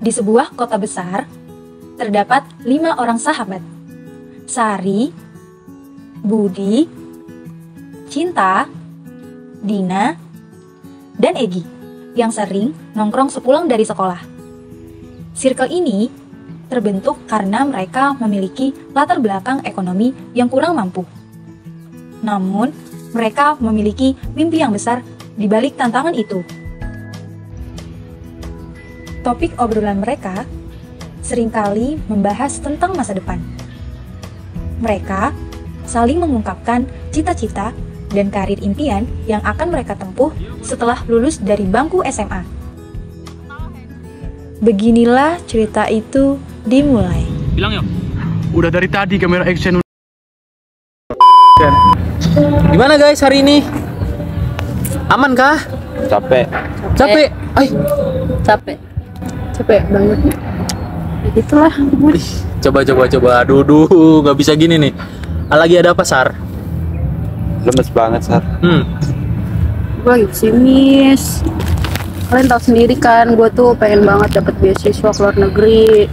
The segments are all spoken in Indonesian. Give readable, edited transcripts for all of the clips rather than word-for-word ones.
Di sebuah kota besar, terdapat 5 orang sahabat. Sari, Budi, Cinta, Dina, dan Egi yang sering nongkrong sepulang dari sekolah. Circle ini terbentuk karena mereka memiliki latar belakang ekonomi yang kurang mampu. Namun, mereka memiliki mimpi yang besar di balik tantangan itu. Topik obrolan mereka seringkali membahas tentang masa depan. Mereka saling mengungkapkan cita-cita dan karir impian yang akan mereka tempuh setelah lulus dari bangku SMA. Beginilah cerita itu dimulai. Bilang yuk, udah dari tadi kamera action. Gimana guys hari ini? Aman kah? Capek. Capek? Ay, Capek banget. Itulah. coba. Aduh, nggak bisa gini nih. Lagi ada apa, Sar? Lemes banget, Sar. Gue lagi pesimis. Kalian tahu sendiri kan, gue tuh pengen banget dapet beasiswa ke luar negeri.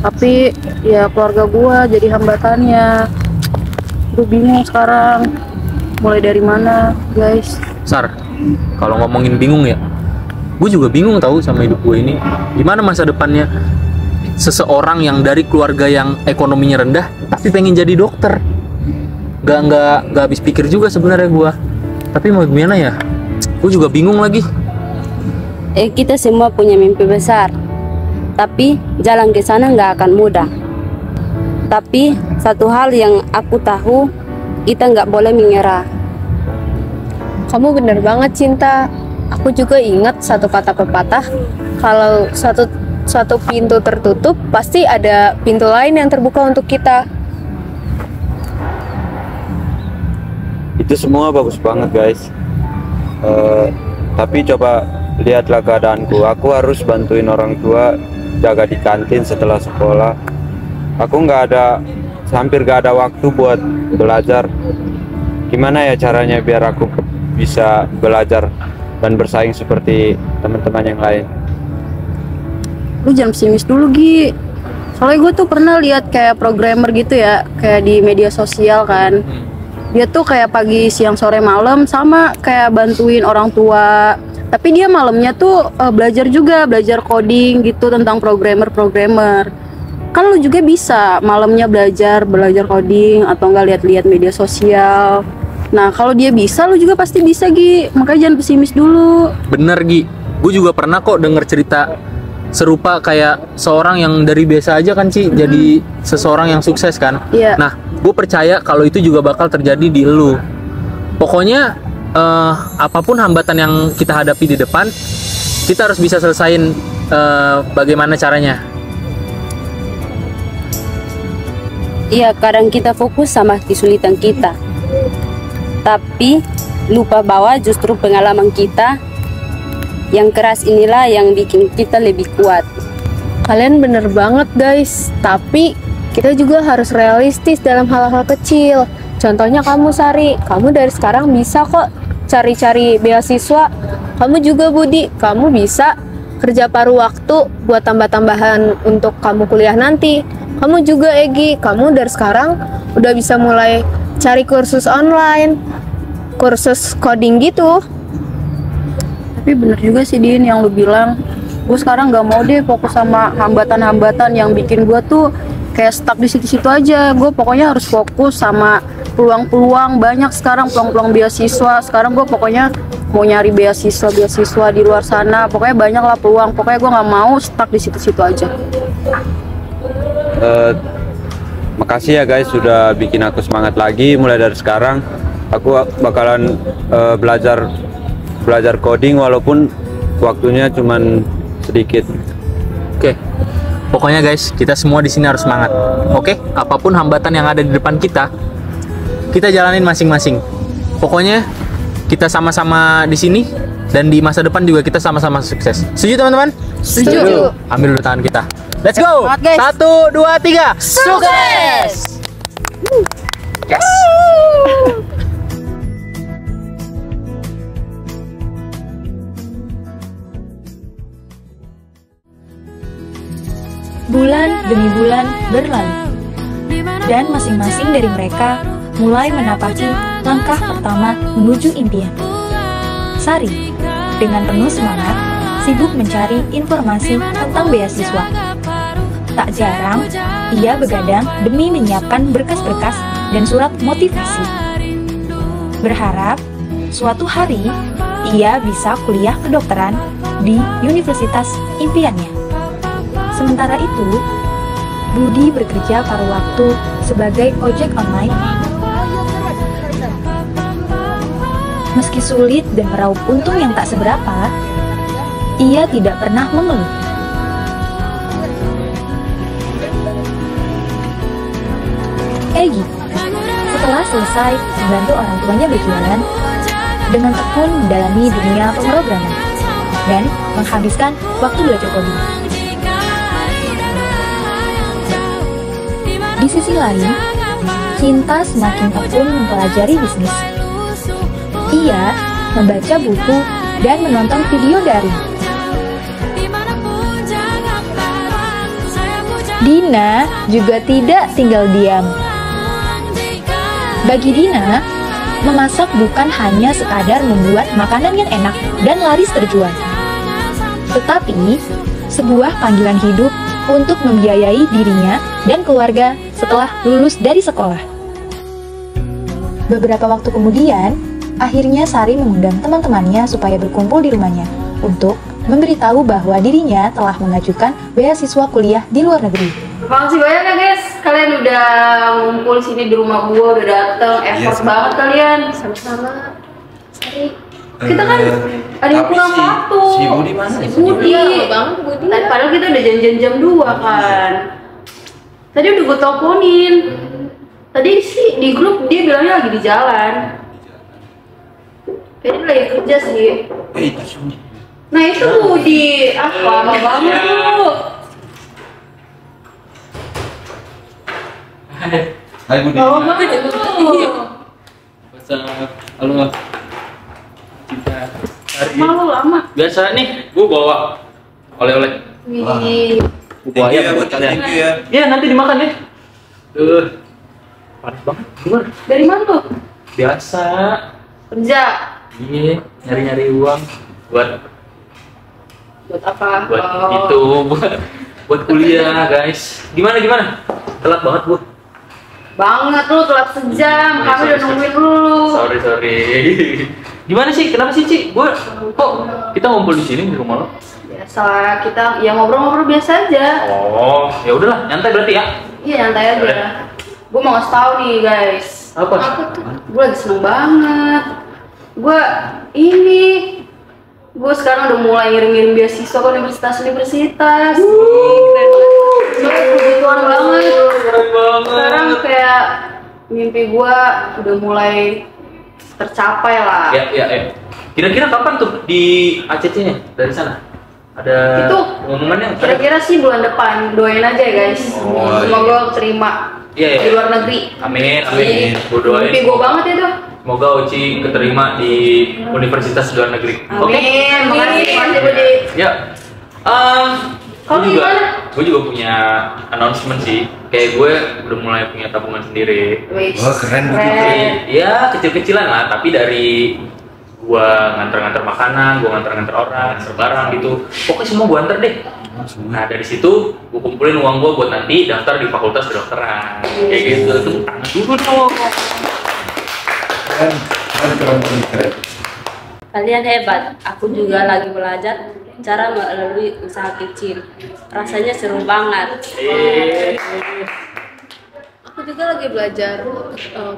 Tapi ya keluarga gue jadi hambatannya. Gue bingung sekarang. Mulai dari mana, guys? Sar, kalau ngomongin bingung ya, gue juga bingung tahu sama hidup gue ini. Gimana masa depannya seseorang yang dari keluarga yang ekonominya rendah tapi pengen jadi dokter? Gak habis pikir juga sebenarnya gue. Tapi mau gimana ya? Gue juga bingung lagi. Kita semua punya mimpi besar, tapi jalan ke sana nggak akan mudah. Tapi satu hal yang aku tahu, kita nggak boleh menyerah. Kamu bener banget, Cinta. Aku juga ingat satu kata pepatah, kalau satu pintu tertutup, pasti ada pintu lain yang terbuka untuk kita. Itu semua bagus banget, guys. Tapi coba lihatlah keadaanku. Aku harus bantuin orang tua jaga di kantin setelah sekolah. Aku hampir gak ada waktu buat belajar. Gimana ya caranya biar aku bisa belajar dan bersaing seperti teman-teman yang lain? Lu jangan pesimis dulu, Gi. Soalnya gue tuh pernah lihat kayak programmer gitu ya, kayak di media sosial kan. Dia tuh kayak pagi, siang, sore, malam sama kayak bantuin orang tua. Tapi dia malamnya tuh belajar coding gitu tentang programmer. Kan lu juga bisa malamnya belajar coding atau enggak lihat-lihat media sosial. Nah, kalau dia bisa, lu juga pasti bisa, Gi. Makanya jangan pesimis dulu. Bener, Gi. Gue juga pernah kok denger cerita serupa kayak seorang yang dari biasa aja kan, Ci, jadi seseorang yang sukses kan. Iya. Nah, gue percaya kalau itu juga bakal terjadi di lu. Pokoknya apapun hambatan yang kita hadapi di depan, kita harus bisa selesain bagaimana caranya. Iya, kadang kita fokus sama kesulitan kita, tapi lupa bahwa justru pengalaman kita yang keras inilah yang bikin kita lebih kuat. Kalian bener banget, guys. Tapi kita juga harus realistis dalam hal-hal kecil. Contohnya kamu, Sari. Kamu dari sekarang bisa kok cari-cari beasiswa. Kamu juga, Budi. Kamu bisa kerja paruh waktu buat tambah-tambahan untuk kamu kuliah nanti. Kamu juga, Egi. Kamu dari sekarang udah bisa mulai cari kursus online, kursus coding gitu. Tapi bener juga sih, Din, yang lu bilang. Gue sekarang gak mau deh fokus sama hambatan-hambatan yang bikin gue tuh kayak stuck di situ-situ aja. Gue pokoknya harus fokus sama peluang-peluang. Banyak sekarang peluang-peluang beasiswa. Sekarang gue pokoknya mau nyari beasiswa di luar sana. Pokoknya banyak lah peluang. Pokoknya gue gak mau stuck di situ-situ aja. Makasih ya guys sudah bikin aku semangat lagi. Mulai dari sekarang aku bakalan belajar coding walaupun waktunya cuman sedikit. Oke. Pokoknya guys, kita semua di sini harus semangat. Oke? Apapun hambatan yang ada di depan kita jalanin masing-masing. Pokoknya kita sama-sama di sini dan di masa depan juga kita sama-sama sukses. Setuju teman-teman? Setuju. Ambil dulu tangan kita. Let's go. Semangat, guys. 1, 2, 3. Sukses! Yes. Bulan demi bulan berlalu, dan masing-masing dari mereka mulai menapaki langkah pertama menuju impian. Sari, dengan penuh semangat, sibuk mencari informasi tentang beasiswa. Tak jarang, ia begadang demi menyiapkan berkas-berkas dan surat motivasi. Berharap, suatu hari, ia bisa kuliah kedokteran di universitas impiannya. Sementara itu, Budi bekerja paruh waktu sebagai ojek online. Meski sulit dan meraup untung yang tak seberapa, ia tidak pernah mengeluh. Egi, setelah selesai membantu orang tuanya berjualan, dengan tekun mendalami dunia pemrograman dan menghabiskan waktu belajar coding. Di sisi lain, Cinta semakin tekun mempelajari bisnis. Ia membaca buku dan menonton video daring. Dina juga tidak tinggal diam. Bagi Dina, memasak bukan hanya sekadar membuat makanan yang enak dan laris terjual, tetapi sebuah panggilan hidup untuk membiayai dirinya dan keluarga setelah lulus dari sekolah. Beberapa waktu kemudian, akhirnya Sari mengundang teman-temannya supaya berkumpul di rumahnya untuk memberitahu bahwa dirinya telah mengajukan beasiswa kuliah di luar negeri. Makasih banyak ya guys, kalian udah ngumpul sini di rumah gua, udah dateng, effort banget kalian. Sama-sama. Sari. Kita kan ada yang kurang waktu. Si Budi mana? Si Budi. Banget Budi. Padahal kita udah janjian jam 2 kan. Tadi udah gue teleponin. Tadi sih di grup dia bilangnya lagi di jalan. Kayaknya dia lagi kerja sih. Nah itu Budi, lama banget lu. Hai Budi. Lama banget ya lu. Halo. Cinta. Malu lama. Biasa nih, gua bawa oleh-oleh. Wih. Gua ya buat kalian. Iya, nanti dimakan ya. Panas banget. Gimana? Dari mana lu? Biasa. Kerja. Iya, nyari-nyari uang buat apa? buat itu, buat kuliah, guys. Gimana? Telat banget, Bu. Banget lu, telat sejam. Kami udah nungguin lu. Sorry. Gimana sih? Kenapa sih, Ci? Kok kita ngumpul di sini di rumah lo? Biasa kita ya ngobrol-ngobrol biasa aja. Oh, ya udahlah, nyantai berarti ya. Iya, nyantai aja. Gue mau ngasih tau nih, guys. Apa? Gue lagi seneng banget. Gue sekarang udah mulai ngirim-ngirim beasiswa ke universitas. Keren banget. Kebutuhan banget. Keren banget. Sekarang kayak mimpi gue udah mulai tercapai lah. Ya. Kira-kira kapan tuh di ACC-nya dari sana? Ada Itu pengumumannya? kira-kira sih bulan depan. Doain aja ya guys. Oh, Semoga terima Iya. di luar negeri. Amin. Iya. Gua doain. Mimpi gue banget ya tuh. Semoga Uci keterima di universitas luar negeri. Amin. Makasih Budi. Ya. Kamu gimana? Gue juga punya announcement sih. Kayak gue udah mulai punya tabungan sendiri. Wah, keren Budi. Ya kecil-kecilan lah, tapi dari gua nganter-nganter makanan, gua nganter-nganter orang, nganter barang gitu. Pokoknya semua gua anter deh. Nah dari situ gua kumpulin uang gua buat nanti daftar di fakultas kedokteran. Kayak gitu. Tepuk tangan dulu dong. Keren. Kalian hebat. Aku juga lagi belajar cara melalui usaha kecil. Rasanya seru banget. Aku juga lagi belajar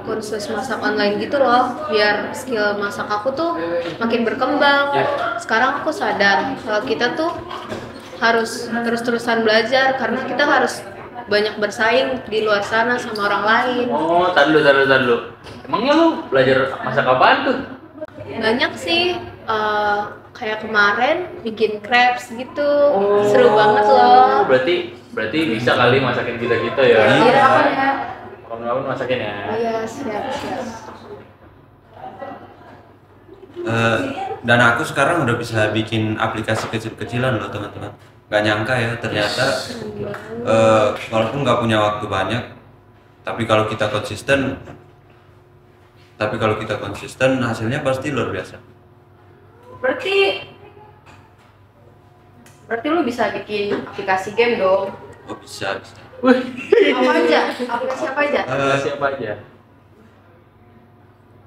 kursus masak online gitu loh, biar skill masak aku tuh makin berkembang. Sekarang aku sadar kalau kita tuh harus terus-terusan belajar karena kita harus banyak bersaing di luar sana sama orang lain. Oh, tar dulu. Emangnya lu belajar masak apaan tuh? Banyak sih, kayak kemarin bikin crepes gitu, seru banget loh. Berarti bisa kali masakin kita ya. Iya, apa ya? Kamu masakin ya. Iya, siap. Dan aku sekarang udah bisa bikin aplikasi kecil-kecilan loh teman-teman. nggak nyangka ya ternyata walaupun nggak punya waktu banyak, tapi kalau kita konsisten hasilnya pasti luar biasa. Berarti lu bisa bikin aplikasi game dong. Oh, bisa. Apa aja? Aplikasi apa aja? Siapa aja?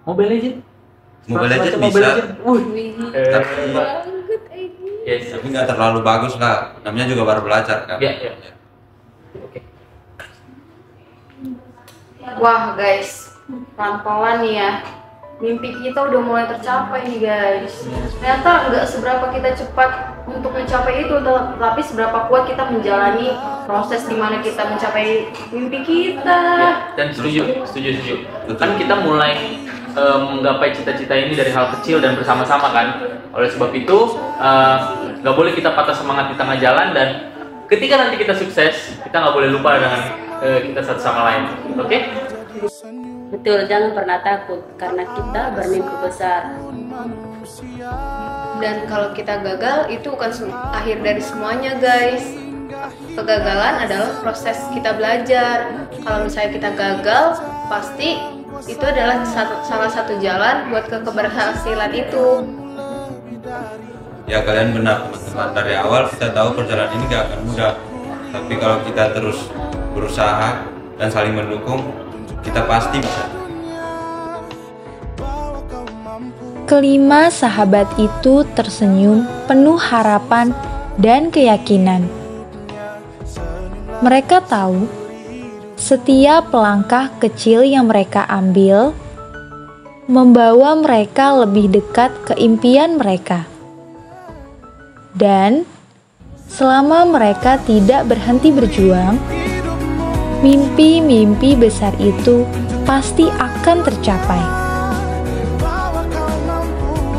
Mobile Legend? Mobile Legend Mobile bisa. Legend. Yes. Tapi nggak terlalu bagus lah. Namanya juga baru belajar kan. Iya. Wah guys, pelan-pelan nih ya. Mimpi kita udah mulai tercapai nih guys. Ternyata nggak seberapa kita cepat untuk mencapai itu, tapi seberapa kuat kita menjalani proses dimana kita mencapai mimpi kita. Ya, dan setuju. Kan kita mulai menggapai cita-cita ini dari hal kecil dan bersama-sama kan. Oleh sebab itu nggak boleh kita patah semangat di tengah jalan, dan ketika nanti kita sukses, kita nggak boleh lupa dengan kita satu sama lain. Oke? Betul, jangan pernah takut karena kita bermimpi besar. Dan kalau kita gagal itu bukan akhir dari semuanya guys. Kegagalan adalah proses kita belajar. Kalau misalnya kita gagal, pasti itu adalah salah satu jalan buat ke keberhasilan itu. Ya kalian benar teman-teman, dari awal kita tahu perjalanan ini gak akan mudah, tapi kalau kita terus berusaha dan saling mendukung, kita pasti bisa. Kelima sahabat itu tersenyum penuh harapan dan keyakinan. Mereka tahu setiap langkah kecil yang mereka ambil membawa mereka lebih dekat ke impian mereka. Dan selama mereka tidak berhenti berjuang, mimpi-mimpi besar itu pasti akan tercapai.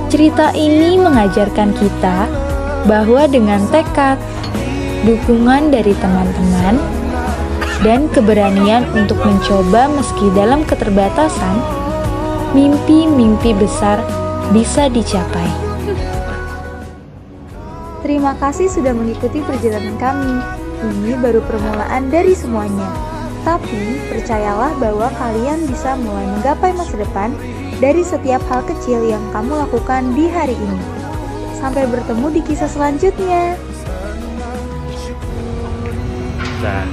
Cerita ini mengajarkan kita bahwa dengan tekad, dukungan dari teman-teman, dan keberanian untuk mencoba meski dalam keterbatasan, mimpi-mimpi besar bisa dicapai. Terima kasih sudah mengikuti perjalanan kami. Ini baru permulaan dari semuanya. Tapi percayalah bahwa kalian bisa mulai menggapai masa depan dari setiap hal kecil yang kamu lakukan di hari ini. Sampai bertemu di kisah selanjutnya. Nah.